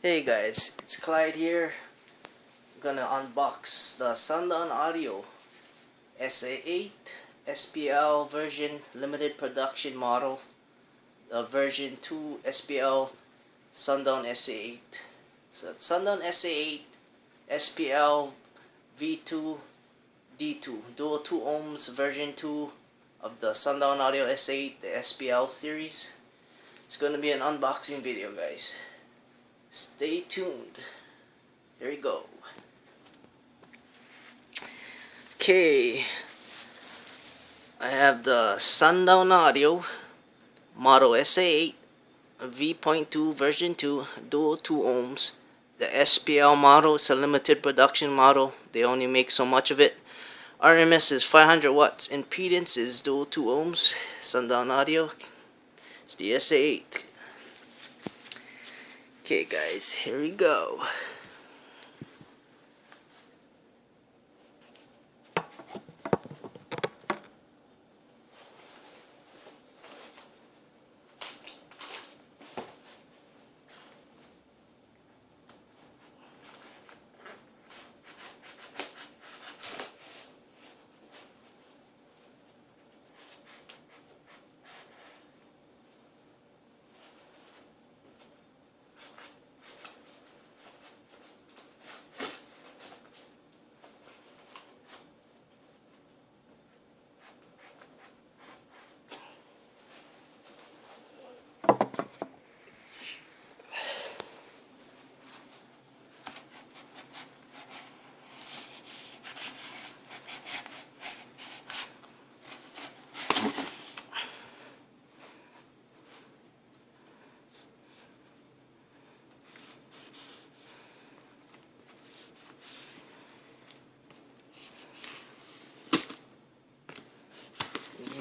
Hey guys, it's Clyde here. I'm gonna unbox the Sundown Audio SA-8 SPL version limited production model, the version 2 SPL Sundown SA-8. So Sundown SA-8 SPL V.2 D2 dual 2 ohms version 2 of the Sundown Audio SA-8, the SPL series. It's gonna be an unboxing video, guys. Stay tuned. Here we go. Okay, I have the Sundown Audio model SA-8 V.2 version 2 dual 2 ohms. The SPL model is a limited production model. They only make so much of it. RMS is 500 watts. Impedance is dual 2 ohms. Sundown Audio. It's the SA-8. Okay guys, here we go.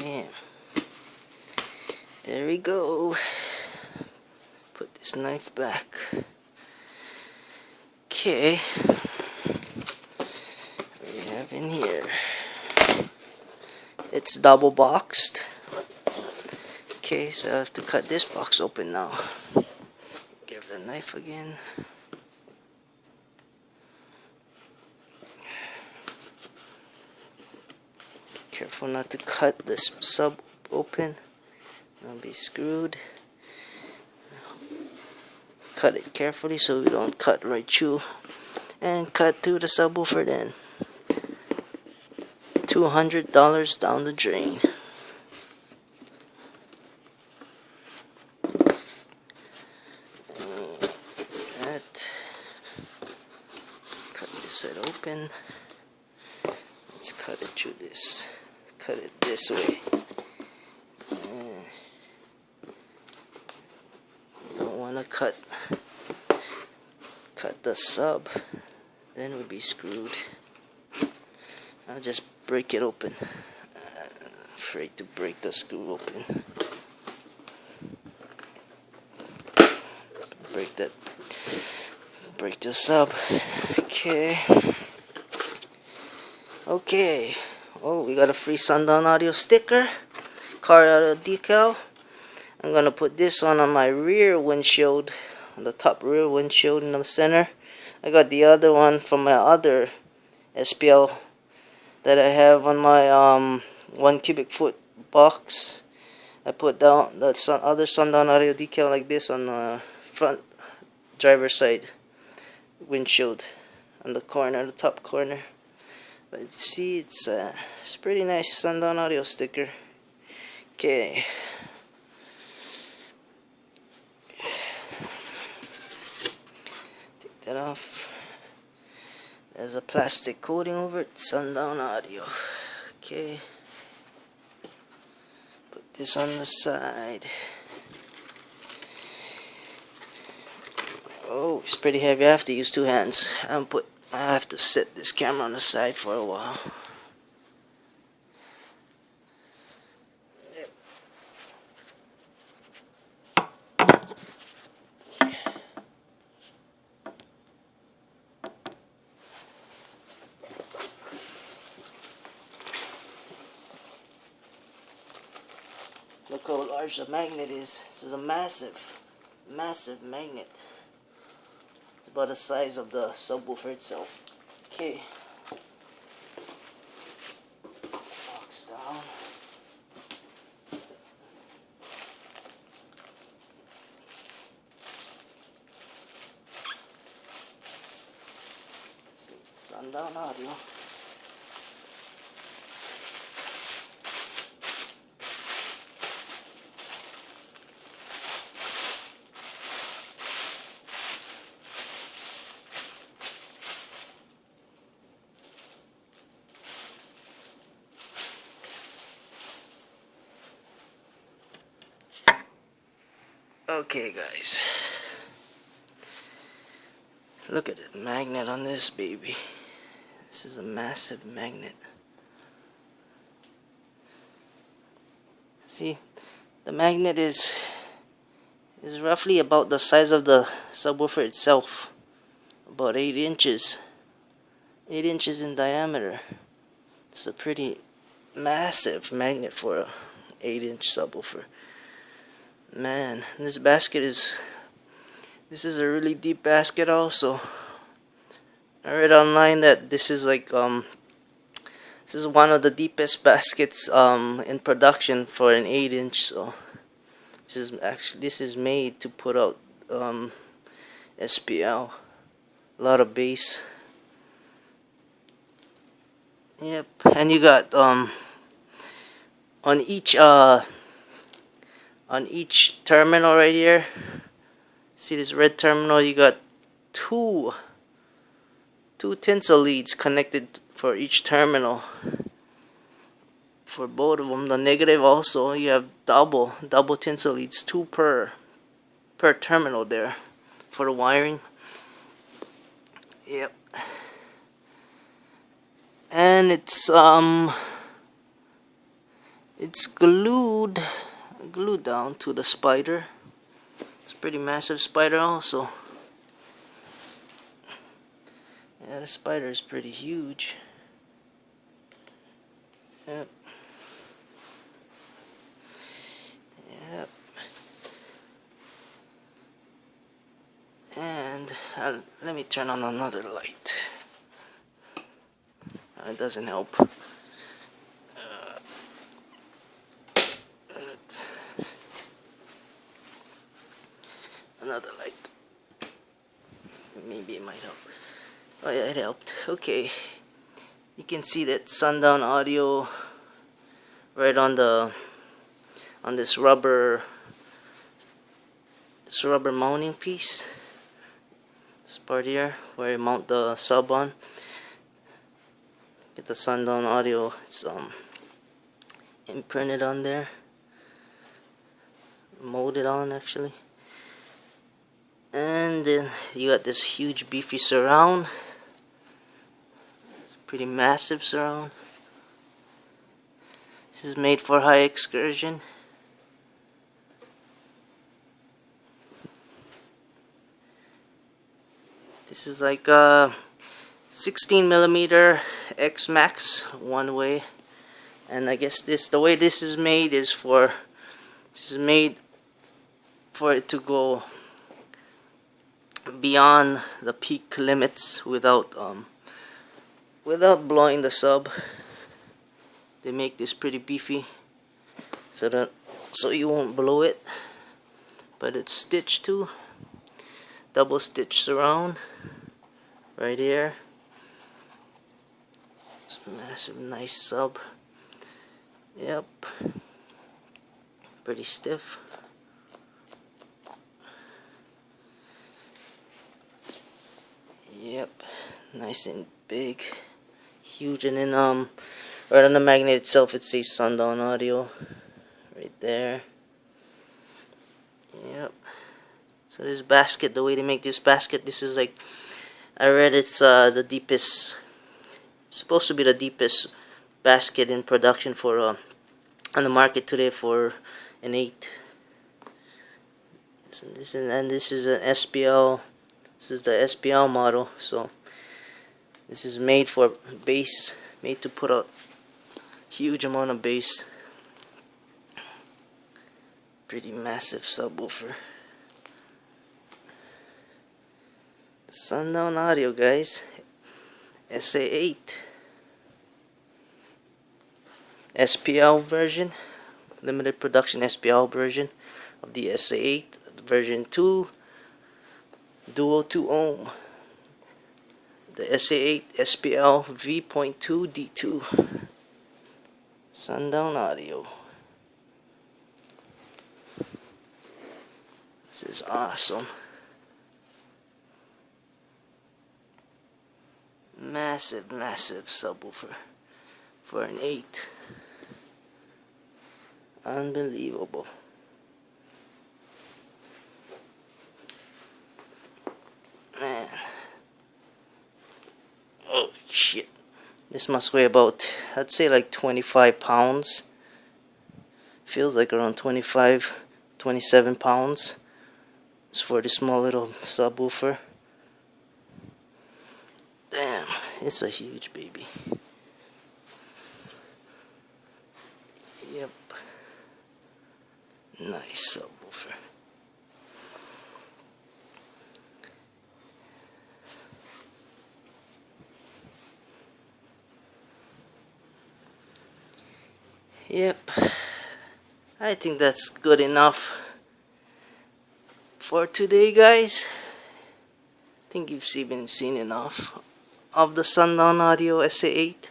Yeah, there we go. Put this knife back. Okay, what do we have in here? It's double boxed. Okay, so I have to cut this box open now. Give the knife again. Careful not to cut this sub open. It'll be screwed. Cut it carefully so we don't cut right through. And cut through the subwoofer then. $200 down the drain. That. Cut this side open. Let's cut it through this. Cut it this way. Don't want to cut the sub, then we'll be screwed. I'll just break it open. Afraid to break the screw open. Break the sub. Okay. Oh, we got a free Sundown Audio sticker, car audio decal. I'm gonna put this one on my rear windshield, on the top rear windshield in the center. I got the other one from my other SPL that I have on my 1 cubic foot box. I put down the other Sundown Audio decal like this on the front driver's side windshield, on the corner, the top corner. But see, it's pretty nice Sundown Audio sticker. Okay. Take that off. There's a plastic coating over it. Sundown Audio. Okay. Put this on the side. Oh, it's pretty heavy. I have to use 2 hands. I have to set this camera on the side for a while. Look how large the magnet is. This is a massive magnet. It's about the size of the subwoofer itself. Okay. Box down. Sundown audio. Okay guys, look at the magnet on this baby. This is a massive magnet. See, the magnet is roughly about the size of the subwoofer itself, about 8 inches. 8 inches in diameter. It's a pretty massive magnet for a 8-inch subwoofer. Man, this is a really deep basket also. I read online that this is like this is one of the deepest baskets in production for an 8-inch. So this is made to put out SPL. A lot of bass. Yep, and you got on each terminal right here. See this red terminal? You got two tinsel leads connected for each terminal. For both of them, the negative also, you have double tinsel leads, 2 per terminal there for the wiring. Yep. And it's glued down to the spider. It's a pretty massive spider also. Yeah, the spider is pretty huge. Yep. Yep. And let me turn on another light. It doesn't help. Another light. Maybe it might help. Oh yeah, it helped. Okay. You can see that Sundown audio right on this rubber mounting piece. This part here where you mount the sub on. Get the Sundown audio. It's imprinted on there. Molded on actually. And then you got this huge beefy surround. It's a pretty massive surround. This is made for high excursion. This is like 16mm X Max one way, and I guess the way this is made is made for it to go beyond the peak limits without blowing the sub. They make this pretty beefy so you won't blow it, but it's stitched too. Double stitch surround right here. It's a massive, nice sub. Yep, pretty stiff. Yep, nice and big, huge. And then right on the magnet itself, it says Sundown audio right there. Yep. So this basket, the way they make this basket, this is like, I read it's the deepest, supposed to be the deepest basket in production for on the market today for an 8. This is an SPL. This is the SPL model. So this is made for bass, made to put out huge amount of bass. Pretty massive subwoofer. Sundown Audio, guys. SA-8 SPL version, limited production SPL version of the SA-8 version 2 dual 2 ohm. The SA-8 SPL V.2 D2. Sundown Audio. This is awesome. Massive subwoofer for an 8. Unbelievable. Man. Oh shit. This must weigh about, I'd say like 25 pounds. Feels like around 25, 27 pounds. It's for this small little subwoofer. Damn, it's a huge baby. Yep. Nice subwoofer. Yep. I think that's good enough for today, guys. I think you've seen enough of the Sundown Audio SA-8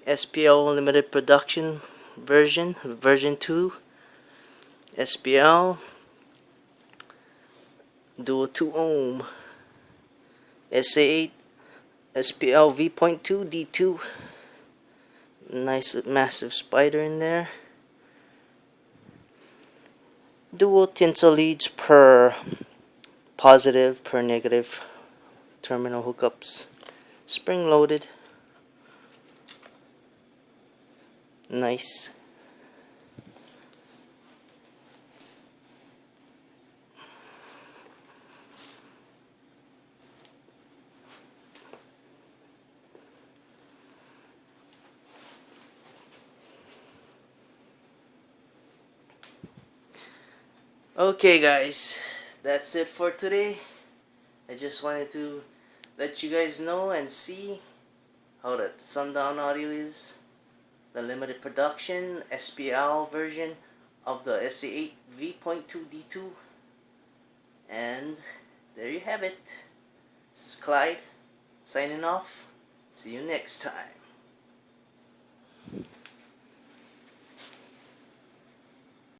SPL limited production version 2 SPL dual 2 ohm SA-8 SPL V.2 D2. Nice massive spider in there. Dual tinsel leads per positive, per negative terminal hookups. Spring loaded. Nice. Okay, guys, that's it for today. I just wanted to let you guys know and see how the Sundown Audio is, the limited production SPL version of the SA-8 V.2 D2. And there you have it. This is Clyde signing off. See you next time.